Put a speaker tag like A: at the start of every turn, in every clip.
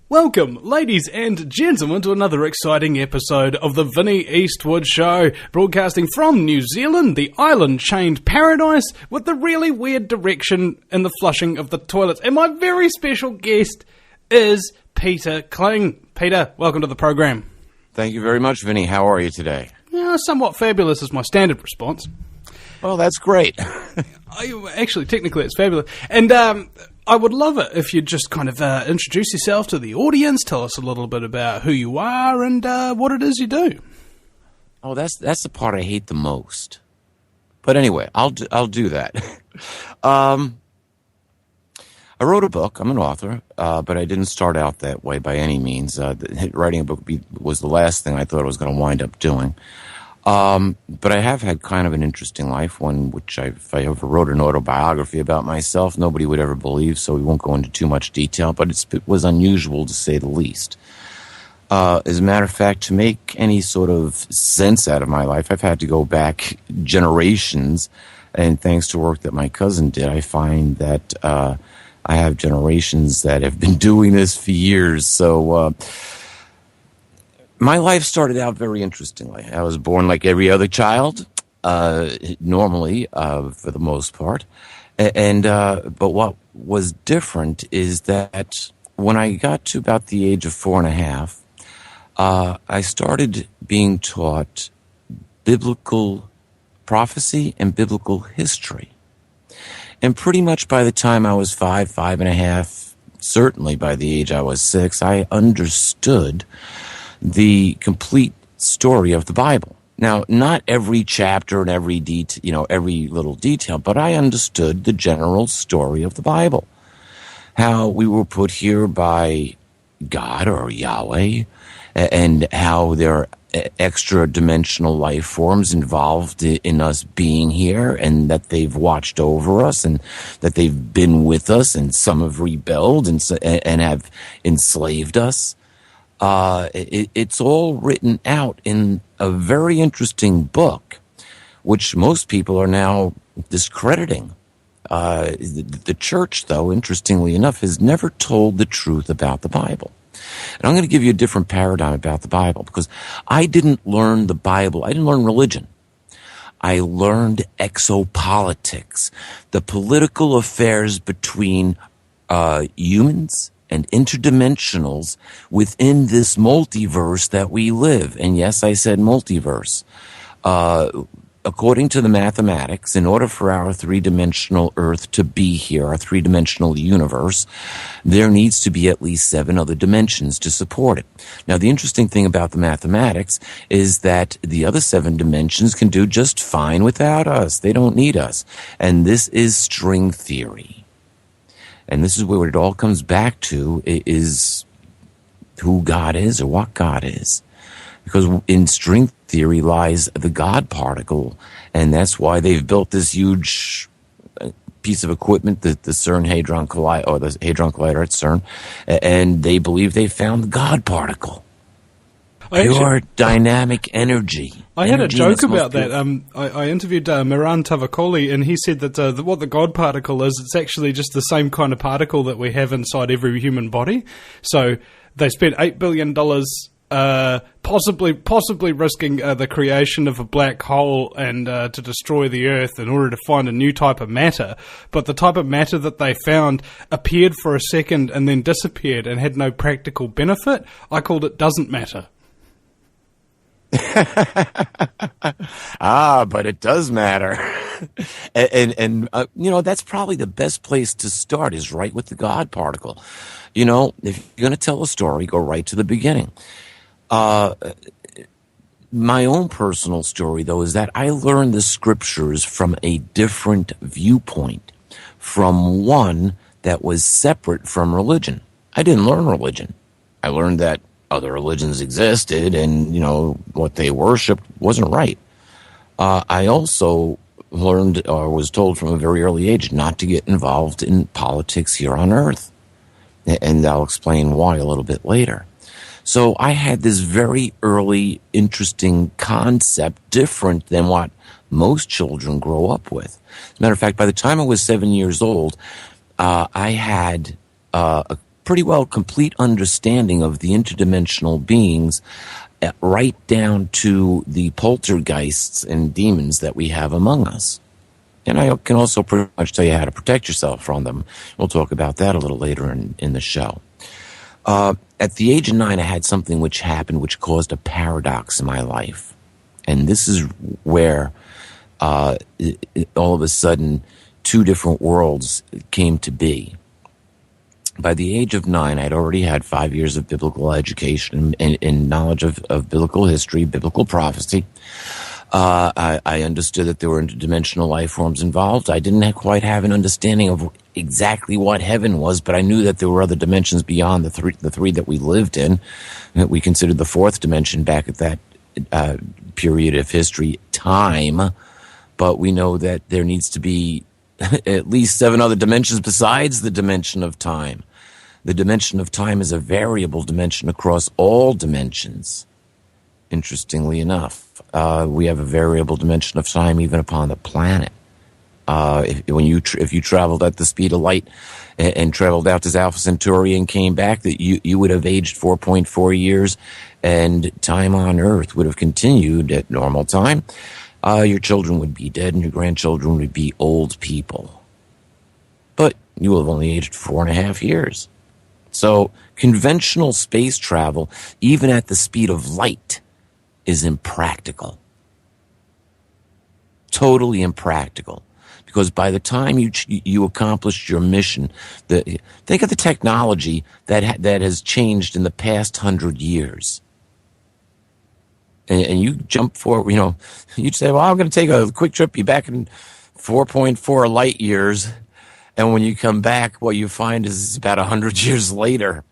A: Welcome, ladies and gentlemen, to another exciting episode of the Vinnie Eastwood Show, broadcasting from New Zealand, the island-chained paradise with the really weird direction in the flushing of the toilets. And my very special guest is Peter Kling. Peter, welcome to the program.
B: Thank you very much, Vinnie. How are you today?
A: Yeah, somewhat fabulous is my standard response.
B: Oh, that's great.
A: Actually, technically, it's fabulous. And I would love it if you'd just kind of introduce yourself to the audience, tell us a little bit about who you are and what it is you do.
B: Oh, that's the part I hate the most. But anyway, I'll do that. I wrote a book. I'm an author, but I didn't start out that way by any means. Writing a book was the last thing I thought I was going to wind up doing. But I have had kind of an interesting life, one which if I ever wrote an autobiography about myself, nobody would ever believe, so we won't go into too much detail, but it was unusual to say the least. As a matter of fact, to make any sort of sense out of my life, I've had to go back generations, and thanks to work that my cousin did, I find that I have generations that have been doing this for years, so my life started out very interestingly. I was born like every other child, normally, for the most part. But what was different is that when I got to about the age of 4.5, I started being taught biblical prophecy and biblical history. And pretty much by the time I was 5.5, certainly by the age I was 6, I understood the complete story of the Bible. Now, not every chapter and every every little detail, but I understood the general story of the Bible. How we were put here by God or Yahweh, and how there are extra-dimensional life forms involved in us being here, and that they've watched over us, and that they've been with us, and some have rebelled and have enslaved us. It's all written out in a very interesting book, which most people are now discrediting. The church, though, interestingly enough, has never told the truth about the Bible. And I'm going to give you a different paradigm about the Bible, because I didn't learn the Bible. I didn't learn religion. I learned exopolitics, the political affairs between humans and interdimensionals within this multiverse that we live. And yes, I said multiverse. According to the mathematics, in order for our three-dimensional Earth to be here, our three-dimensional universe, there needs to be at least 7 other dimensions to support it. Now, the interesting thing about the mathematics is that the other 7 dimensions can do just fine without us. They don't need us. And this is string theory. And this is where it all comes back to, is who God is or what God is. Because in string theory lies the God particle, and that's why they've built this huge piece of equipment, the CERN Hadron Collider, or the Hadron Collider at CERN, and they believe they found the God particle. Pure dynamic energy.
A: I had a joke about that. I interviewed Miran Tavakoli, and he said that what the God particle is, it's actually just the same kind of particle that we have inside every human body. So they spent $8 billion possibly risking the creation of a black hole and to destroy the Earth in order to find a new type of matter. But the type of matter that they found appeared for a second and then disappeared and had no practical benefit. I called it doesn't matter.
B: But it does matter. and that's probably the best place to start, is right with the God particle. If you're going to tell a story, go right to the beginning. My own personal story, though, is that I learned the scriptures from a different viewpoint, from one that was separate from religion. I didn't learn religion. I learned that other religions existed, and, what they worshipped wasn't right. I also learned, or was told from a very early age, not to get involved in politics here on Earth. And I'll explain why a little bit later. So I had this very early, interesting concept, different than what most children grow up with. As a matter of fact, by the time I was 7 years old, I had a pretty well complete understanding of the interdimensional beings, right down to the poltergeists and demons that we have among us. And I can also pretty much tell you how to protect yourself from them. We'll talk about that a little later in the show. At the age of 9, I had something which happened which caused a paradox in my life. And this is where all of a sudden 2 different worlds came to be. By the age of 9, I'd already had 5 years of biblical education and knowledge of biblical history, biblical prophecy. I understood that there were interdimensional life forms involved. I didn't quite have an understanding of exactly what heaven was, but I knew that there were other dimensions beyond the three that we lived in. That we considered the 4th dimension back at that period of history, time. But we know that there needs to be at least 7 other dimensions besides the dimension of time. The dimension of time is a variable dimension across all dimensions. Interestingly enough, we have a variable dimension of time even upon the planet. If you traveled at the speed of light and traveled out to Alpha Centauri and came back, that you would have aged 4.4 years, and time on Earth would have continued at normal time. Your children would be dead and your grandchildren would be old people. But you will have only aged 4.5 years. So conventional space travel, even at the speed of light, is impractical. Totally impractical. Because by the time you accomplished your mission, think of the technology that has changed in the past 100 years. And you jump forward, you'd say, well, I'm going to take a quick trip, be back in 4.4 light years. And when you come back, what you find is about 100 years later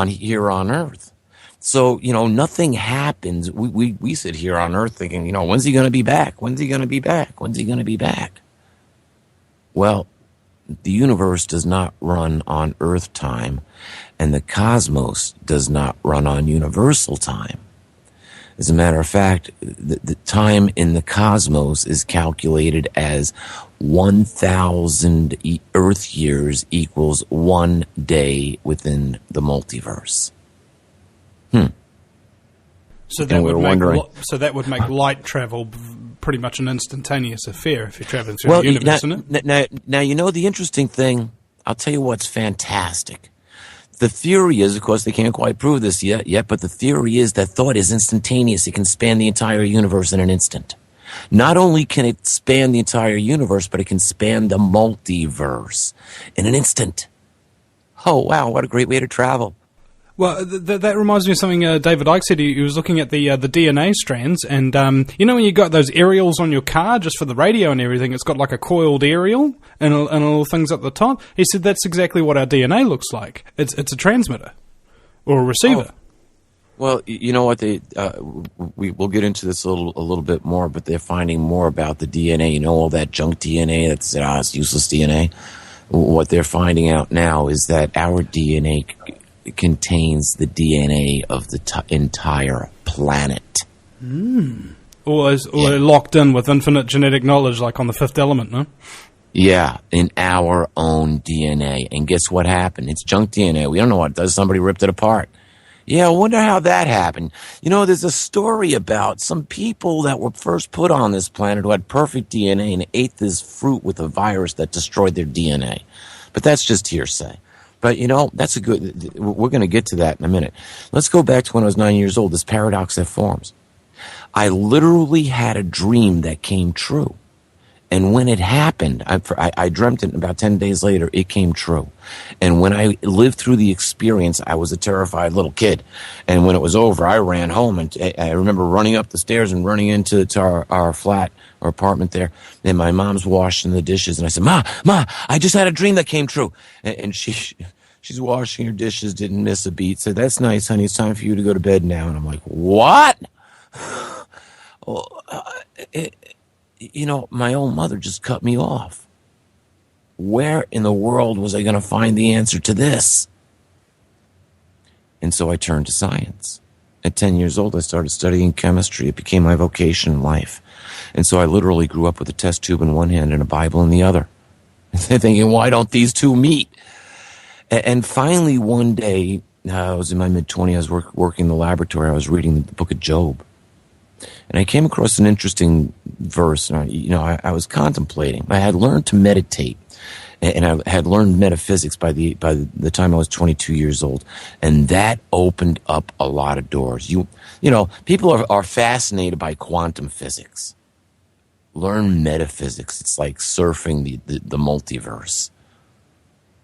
B: here on Earth. So, nothing happens. We sit here on Earth thinking, when's he going to be back? When's he going to be back? When's he going to be back? Well, the universe does not run on Earth time, and the cosmos does not run on universal time. As a matter of fact, the time in the cosmos is calculated as 1,000 Earth years equals 1 day within the multiverse.
A: So that would make light travel pretty much an instantaneous affair if you're traveling through the universe, isn't it?
B: Now, the interesting thing, I'll tell you what's fantastic. The theory is, of course, they can't quite prove this yet, but the theory is that thought is instantaneous. It can span the entire universe in an instant. Not only can it span the entire universe, but it can span the multiverse in an instant. Oh, wow, what a great way to travel.
A: Well, that reminds me of something David Icke said. He was looking at the DNA strands, and when you got those aerials on your car just for the radio and everything, it's got like a coiled aerial and all things at the top. He said that's exactly what our DNA looks like. It's a transmitter or a receiver.
B: Oh. Well, you know what? We'll get into this a little bit more, but they're finding more about the DNA. All that junk DNA that's it's useless DNA. What they're finding out now is that our DNA contains the DNA of the entire planet.
A: Or locked in with infinite genetic knowledge, like on The Fifth Element, no?
B: Yeah, in our own DNA. And guess what happened? It's junk DNA. We don't know what it does. Somebody ripped it apart. Yeah, I wonder how that happened. There's a story about some people that were first put on this planet who had perfect DNA and ate this fruit with a virus that destroyed their DNA. But that's just hearsay. But, that's we're going to get to that in a minute. Let's go back to when I was 9 years old, this paradox that forms. I literally had a dream that came true. And when it happened, I dreamt it, and about 10 days later, it came true. And when I lived through the experience, I was a terrified little kid. And when it was over, I ran home, and I remember running up the stairs and running into our flat, our apartment there. And my mom's washing the dishes, and I said, Ma, I just had a dream that came true. And she's washing her dishes, didn't miss a beat, said, that's nice, honey, it's time for you to go to bed now. And I'm like, what? My own mother just cut me off. Where in the world was I going to find the answer to this? And so I turned to science. At 10 years old, I started studying chemistry. It became my vocation in life. And so I literally grew up with a test tube in one hand and a Bible in the other. Thinking, why don't these two meet? And finally, one day, I was in my mid-20s, I was working in the laboratory, I was reading the book of Job. And I came across an interesting verse. And I was contemplating. I had learned to meditate. And I had learned metaphysics by the time I was 22 years old, and that opened up a lot of doors. People are fascinated by quantum physics. Learn metaphysics. It's like surfing the multiverse.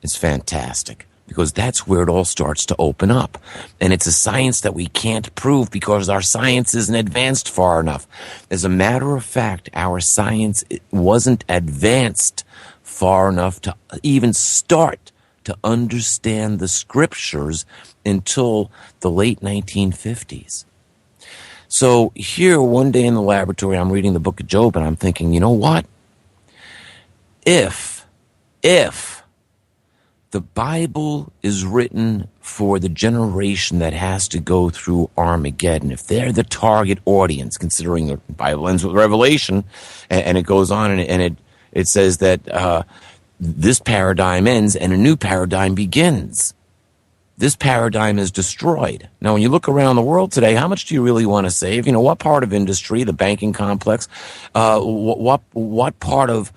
B: It's fantastic because that's where it all starts to open up, and it's a science that we can't prove because our science isn't advanced far enough. As a matter of fact, our science wasn't advanced far enough to even start to understand the scriptures until the late 1950s. So here, one day in the laboratory, I'm reading the book of Job, and I'm thinking, you know what? If the Bible is written for the generation that has to go through Armageddon, if they're the target audience, considering the Bible ends with Revelation, and it goes on, and it says that this paradigm ends and a new paradigm begins. This paradigm is destroyed. Now, when you look around the world today, how much do you really want to save? What part of industry, the banking complex, what part of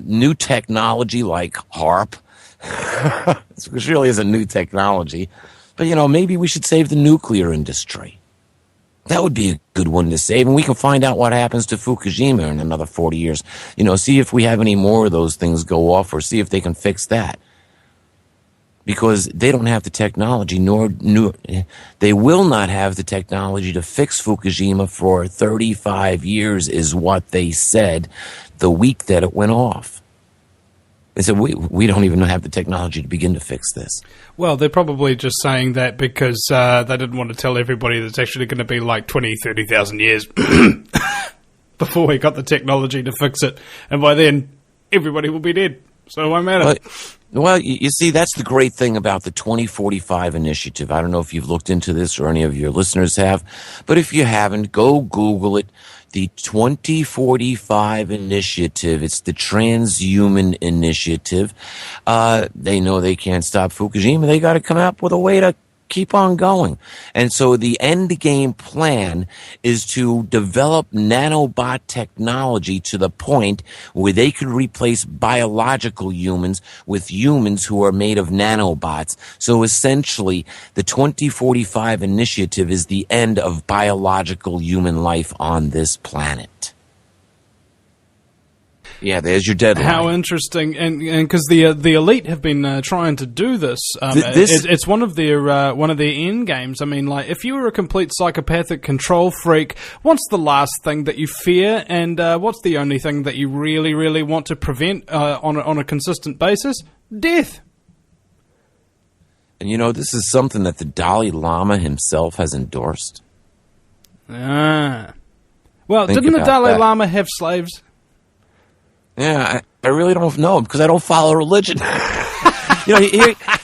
B: new technology like HARP, which really is a new technology, but maybe we should save the nuclear industry. That would be a good one to save, and we can find out what happens to Fukushima in another 40 years. See if we have any more of those things go off, or see if they can fix that. Because they don't have the technology, they will not have the technology to fix Fukushima for 35 years, is what they said the week that it went off. They said, we don't even have the technology to begin to fix this.
A: Well, they're probably just saying that because they didn't want to tell everybody that it's actually going to be like 20, 30,000 years before we got the technology to fix it. And by then, everybody will be dead. So it won't matter.
B: Well, you see, that's the great thing about the 2045 initiative. I don't know if you've looked into this or any of your listeners have, but if you haven't, go Google it. The 2045 initiative. It's the transhuman initiative. They know they can't stop Fukushima. They got to come up with a way to keep on going. And so the end game plan is to develop nanobot technology to the point where they could replace biological humans with humans who are made of nanobots. So essentially, the 2045 initiative is the end of biological human life on this planet. Yeah, there's your deadline.
A: How interesting, and because the elite have been trying to do this. It's one of their end games. I mean, like, if you were a complete psychopathic control freak, what's the last thing that you fear, and what's the only thing that you really, really want to prevent on a consistent basis? Death.
B: And this is something that the Dalai Lama himself has endorsed.
A: Well, didn't the Dalai Lama have slaves?
B: Yeah, I really don't know because I don't follow religion.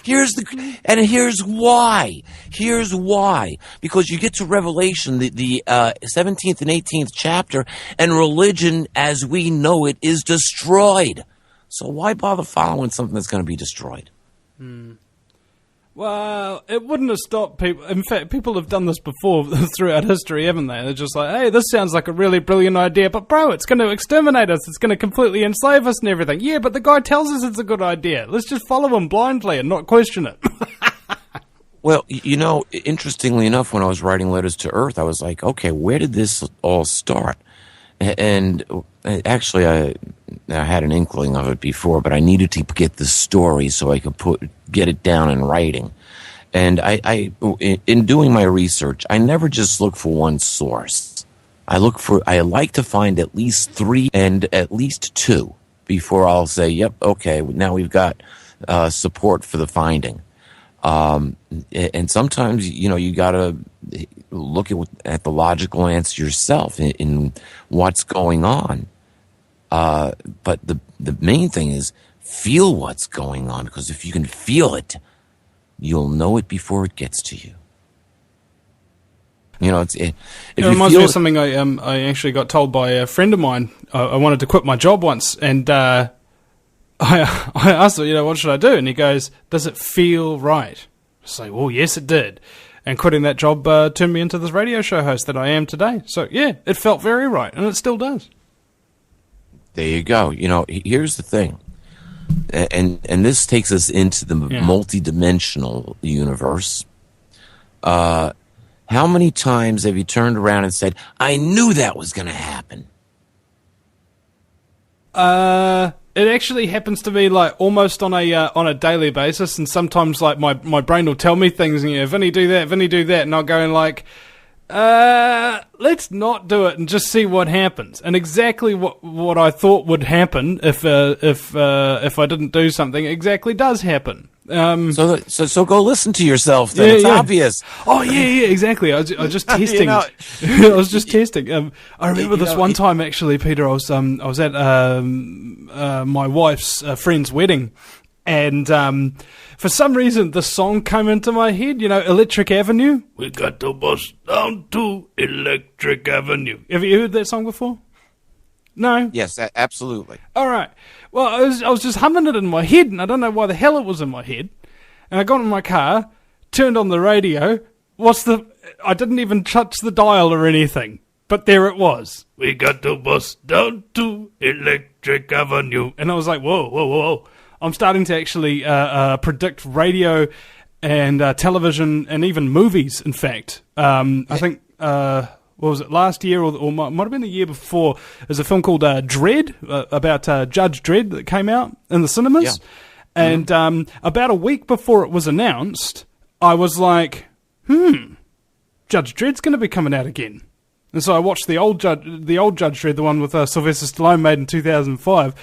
B: Here's why. Here's why. Because you get to Revelation, the 17th and 18th chapter, and religion as we know it is destroyed. So why bother following something that's going to be destroyed?
A: Well, it wouldn't have stopped people. In fact, people have done this before throughout history, haven't they? They're just like, hey, this sounds like a really brilliant idea, but bro, it's going to exterminate us. It's going to completely enslave us and everything. Yeah, but the guy tells us it's a good idea. Let's just follow him blindly and not question it.
B: Well, interestingly enough, when I was writing Letters to Earth, I was like, okay, where did this all start? And actually, I had an inkling of it before, but I needed to get the story so I could get it down in writing. And I in doing my research, I never just look for one source. I like to find at least 3 and at least 2 before I'll say, yep, okay, now we've got support for the finding. And sometimes, you gotta look at the logical answer yourself in what's going on. But the main thing is feel what's going on, because if you can feel it, you'll know it before it gets to you. You know, it
A: reminds me of something I actually got told by a friend of mine. I wanted to quit my job once, and I asked him, what should I do? And he goes, does it feel right? I say, well, yes, it did. And quitting that job turned me into this radio show host that I am today. So, yeah, it felt very right, and it still does.
B: There you go. Here's the thing. And this takes us into the multidimensional universe. How many times have you turned around and said, I knew that was going to happen?
A: It actually happens to be like almost on a daily basis, and sometimes like my brain will tell me things, and Vinny do that, and I'll go in like, let's not do it and just see what happens. And exactly what I thought would happen if I didn't do something exactly does happen.
B: So go listen to yourself then. It's obvious.
A: Oh yeah, exactly. I was just testing. I was just testing. I remember this one time actually, Peter. I was at my wife's friend's wedding, and for some reason the song came into my head. Electric Avenue. We got to bust down to Electric Avenue. Have you heard that song before? No?
B: Yes, absolutely.
A: All right. Well, I was just humming it in my head, and I don't know why the hell it was in my head. And I got in my car, turned on the radio. I didn't even touch the dial or anything, but there it was. We got to bust down to Electric Avenue. And I was like, whoa. I'm starting to actually predict radio and television and even movies, in fact. I think... what was it, last year or might have been the year before? There's a film called Dredd, about Judge Dredd that came out in the cinemas. Yeah. And about a week before it was announced, I was like, Judge Dredd's going to be coming out again. And so I watched the old Judge Dredd, the one with Sylvester Stallone, made in 2005.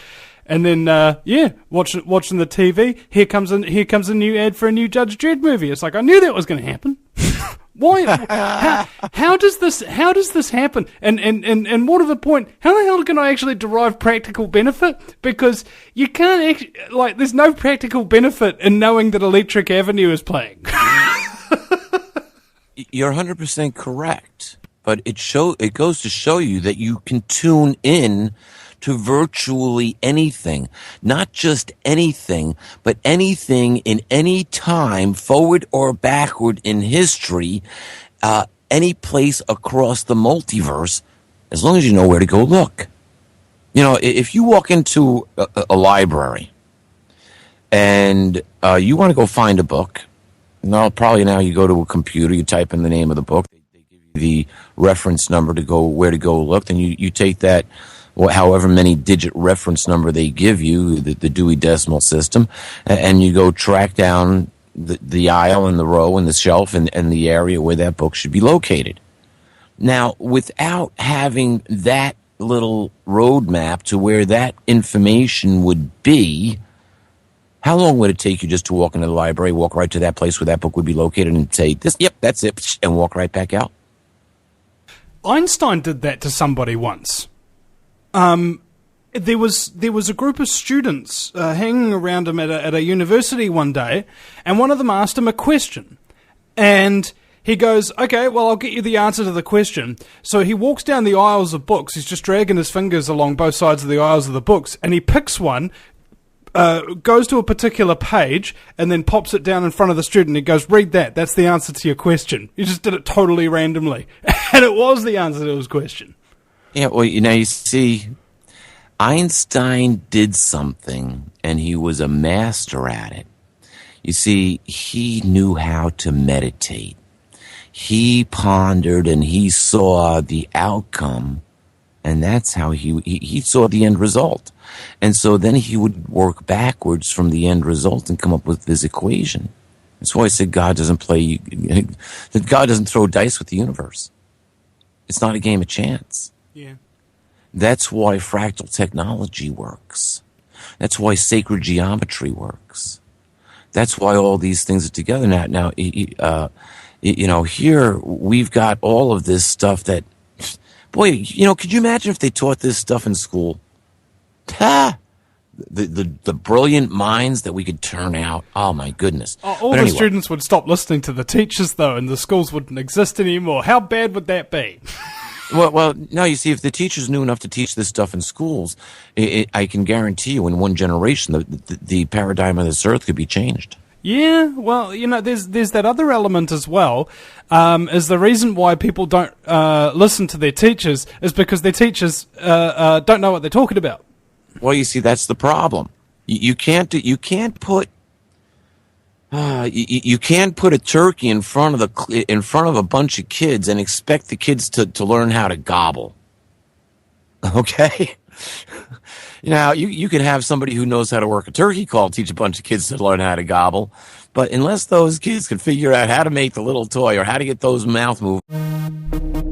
A: And then, watching the TV, here comes a new ad for a new Judge Dredd movie. It's like, I knew that was going to happen. Why? How does this happen? And more to the point, how the hell can I actually derive practical benefit? Because you can't there's no practical benefit in knowing that Electric Avenue is playing.
B: You're 100% correct, but it goes to show you that you can tune in to virtually anything, not just anything, but anything in any time, forward or backward in history, any place across the multiverse, as long as you know where to go look. If you walk into a library and you want to go find a book, probably now you go to a computer, you type in the name of the book, they give you the reference number to go where to go look, then you take that, however many digit reference number they give you, the Dewey Decimal System, and you go track down the aisle and the row and the shelf and the area where that book should be located. Now, without having that little roadmap to where that information would be, how long would it take you just to walk into the library, walk right to that place where that book would be located and say, that's it, and walk right back out?
A: Einstein did that to somebody once. There was a group of students hanging around him at a university one day, and one of them asked him a question. And he goes, okay, well, I'll get you the answer to the question. So he walks down the aisles of books. He's just dragging his fingers along both sides of the aisles of the books, and he picks one, goes to a particular page, and then pops it down in front of the student. He goes, read that. That's the answer to your question. He just did it totally randomly. And it was the answer to his question.
B: Yeah, well, you see, Einstein did something, and he was a master at it. You see, he knew how to meditate. He pondered, and he saw the outcome, and that's how he saw the end result. And so then he would work backwards from the end result and come up with this equation. That's why I said God doesn't throw dice with the universe. It's not a game of chance.
A: Yeah.
B: That's why fractal technology works. That's why sacred geometry works. That's why all these things are together. Now, here we've got all of this stuff that, boy, could you imagine if they taught this stuff in school? the brilliant minds that we could turn out. Oh my goodness!
A: All the students would stop listening to the teachers, though, and the schools wouldn't exist anymore. How bad would that be?
B: Well, no, you see, if the teachers knew enough to teach this stuff in schools, I can guarantee you in one generation, the paradigm of this earth could be changed.
A: Yeah, well, there's that other element as well, is the reason why people don't listen to their teachers is because their teachers don't know what they're talking about.
B: Well, you see, that's the problem. You can't put a turkey in front of a bunch of kids and expect the kids to learn how to gobble. Okay? Now, you can have somebody who knows how to work a turkey call teach a bunch of kids to learn how to gobble, but unless those kids can figure out how to make the little toy or how to get those mouth movements.